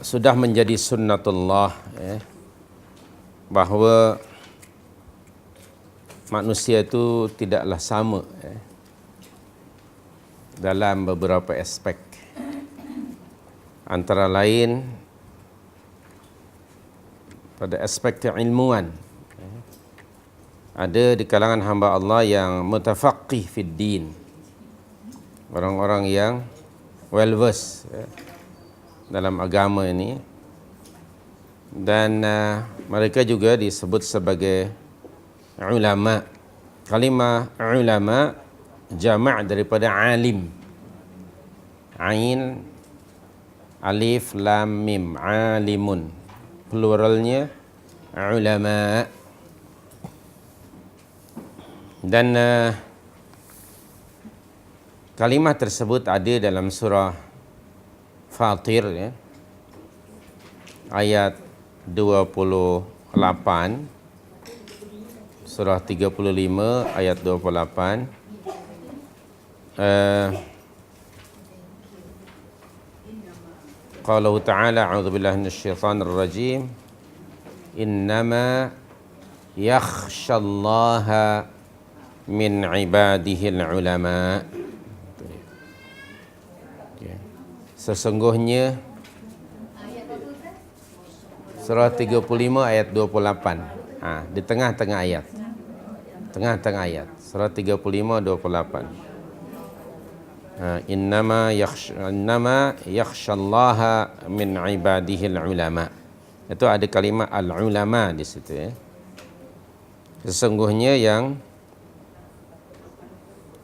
sudah menjadi sunnatullah bahawa manusia itu tidaklah sama dalam beberapa aspek. Antara lain pada aspek keilmuan. Ada di kalangan hamba Allah yang mutafaqih fid din. Orang-orang yang well versed dalam agama ini. Dan mereka juga disebut sebagai ulama. Kalimah ulama jama' daripada alim. Ain alif lam mim, alimun. Pluralnya ulama. Dan kalimah tersebut ada dalam surah Fatir ayat 28, surah 35 ayat 28. Qala ta'ala a'udzubillahi minasyaitonir rajim. Innama yakhshallaha min ibadihil ulama. Sesungguhnya surah 35 ayat 28. Di tengah-tengah ayat. Tengah-tengah ayat. Surah 35 28. Innama yakhshallaha min ibadihil ulama. Itu ada kalimat al-ulama di situ Sesungguhnya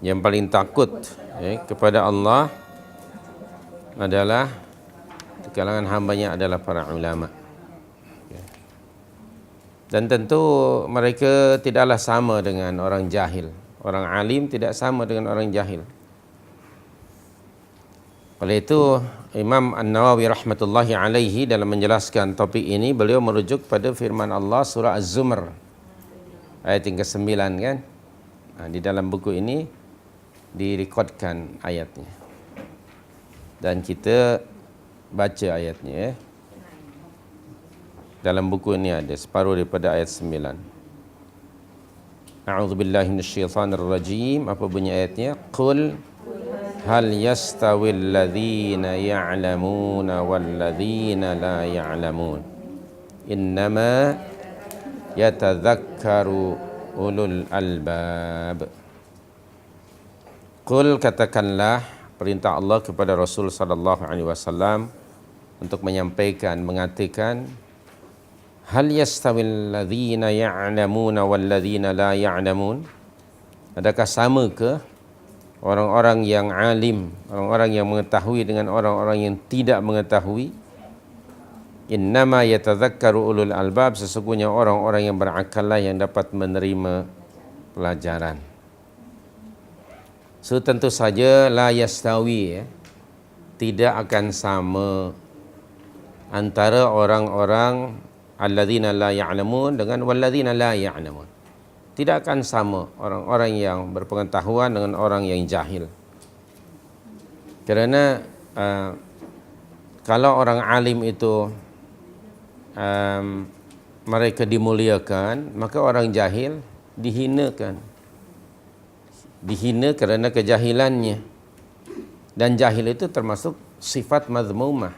yang paling takut kepada Allah adalah di kalangan hambanya adalah para ulama. Dan tentu mereka tidaklah sama dengan orang jahil. Orang alim tidak sama dengan orang jahil. Oleh itu Imam An-Nawawi rahmatullahi alaihi dalam menjelaskan topik ini, beliau merujuk pada firman Allah surah Az-Zumar ayat yang ke-9 kan. Di dalam buku ini direkodkan ayatnya. Dan kita baca ayatnya Dalam buku ini ada separuh daripada ayat 9. A'udzubillahi minasyaitonir rajim. Apa bunyi ayatnya? Qul hal yastawil ladzina ya'lamuna wal ladzina la ya'lamun. Innama yatadzakkaru ulul albab. Qul, katakanlah, perintah Allah kepada Rasul sallallahu alaihi wasallam untuk menyampaikan, mengatakan, hal yastawil ladzina ya'lamuna wal ladzina la ya'lamun? Adakah sama ke orang-orang yang alim, orang-orang yang mengetahui dengan orang-orang yang tidak mengetahui? Innama yatadzakkaru ulul albab, sesungguhnya orang-orang yang berakallah yang dapat menerima pelajaran. So tentu saja la yastawi tidak akan sama antara orang-orang alladzina la ya'lamun dengan walladzina la ya'lamun. Tidak akan sama orang-orang yang berpengetahuan dengan orang yang jahil. Kerana kalau orang alim itu mereka dimuliakan, maka orang jahil dihinakan. Dihina kerana kejahilannya. Dan jahil itu termasuk sifat mazmumah,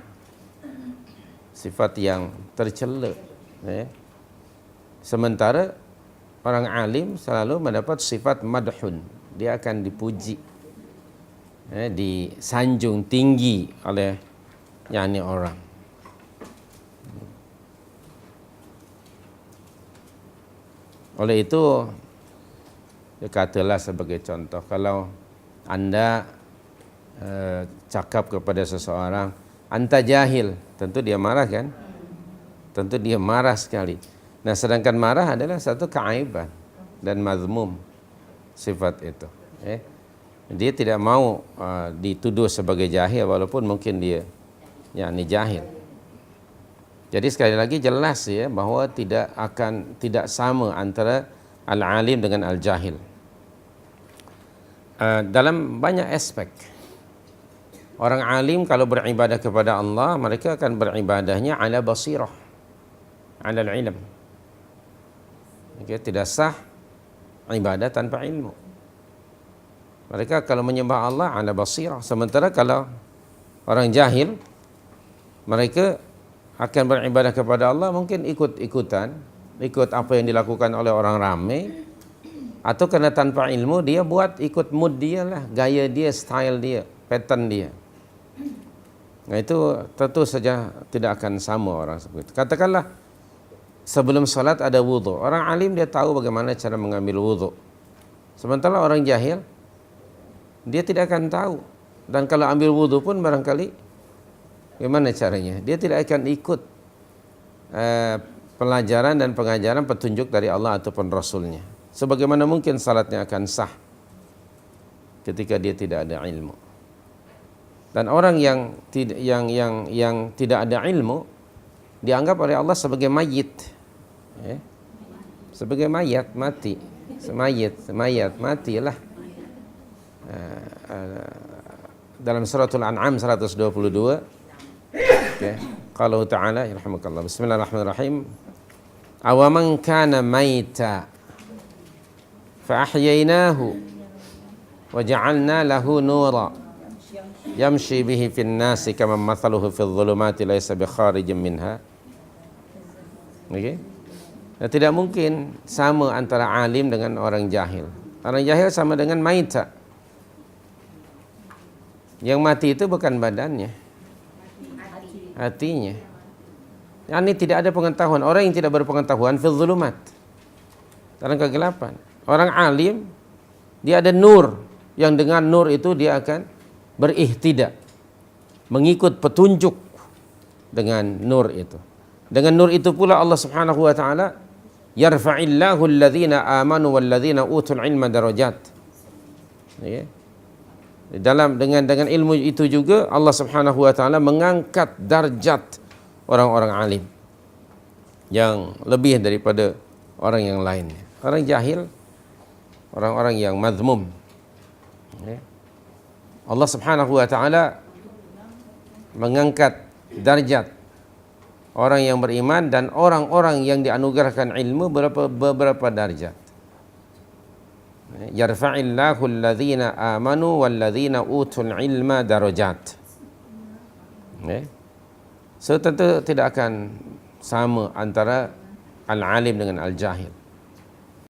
sifat yang tercela. Sementara orang alim selalu mendapat sifat madhun, dia akan dipuji, disanjung tinggi oleh orang. Oleh itu, katalah sebagai contoh, kalau anda cakap kepada seseorang, anta jahil, tentu dia marah kan? Tentu dia marah sekali. Nah, sedangkan marah adalah satu keaiban dan mazmum sifat itu. Dia tidak mau dituduh sebagai jahil walaupun mungkin dia jahil. Jadi sekali lagi jelas bahawa tidak sama antara al-alim dengan al-jahil. Dalam banyak aspek. Orang alim kalau beribadah kepada Allah, mereka akan beribadahnya ala basirah, ala ilm. Okay, tidak sah ibadah tanpa ilmu. Mereka kalau menyembah Allah ala basirah. Sementara kalau orang jahil, mereka akan beribadah kepada Allah mungkin ikut-ikutan, ikut apa yang dilakukan oleh orang ramai, atau karena tanpa ilmu dia buat ikut mood dia lah, gaya dia, style dia, pattern dia. Nah itu tentu saja tidak akan sama orang seperti itu. Katakanlah sebelum salat ada wudu. Orang alim dia tahu bagaimana cara mengambil wudu. Sementara orang jahil dia tidak akan tahu. Dan kalau ambil wudu pun barangkali bagaimana caranya? Dia tidak akan ikut pelajaran dan pengajaran petunjuk dari Allah ataupun Rasulnya. Sebagaimana mungkin salatnya akan sah ketika dia tidak ada ilmu. Dan orang yang tidak ada ilmu dianggap oleh Allah sebagai mayit, ya. Sebagai mayat mati, semayat matilah. Dalam suratul An'am 122, okay. Qala ta'ala yarhamukallah. Bismillahirrahmanirrahim. Awaman kana maita fa ahyaynahu wa ja'alna lahu nura yamshi bihi fin nasi kama mathaluhu fil dhulumati laysa bi kharijin minha. Okey. Nah, tidak mungkin sama antara alim dengan orang jahil. Orang jahil sama dengan maita. Yang mati itu bukan badannya, hatinya. Ini tidak ada pengetahuan. Orang yang tidak berpengetahuan fil dhulumat, dalam kegelapan. Orang alim dia ada nur, yang dengan nur itu dia akan berihtidak, mengikut petunjuk dengan nur itu. Dengan nur itu pula Allah Subhanahu wa taala yarfa'illahu alladhina amanu walladzina utul ilma darajat. Ya. Dengan ilmu itu juga Allah Subhanahu wa taala mengangkat darjat orang-orang alim yang lebih daripada orang yang lainnya. Orang jahil, orang-orang yang mazmum. Ya. Allah Subhanahu wa taala mengangkat darjat orang yang beriman dan orang-orang yang dianugerahkan ilmu beberapa darjat. Yarfa'illahu alladhina amanu walladzina utul ilma darajat. So tentu tidak akan sama antara al-alim dengan al-jahil.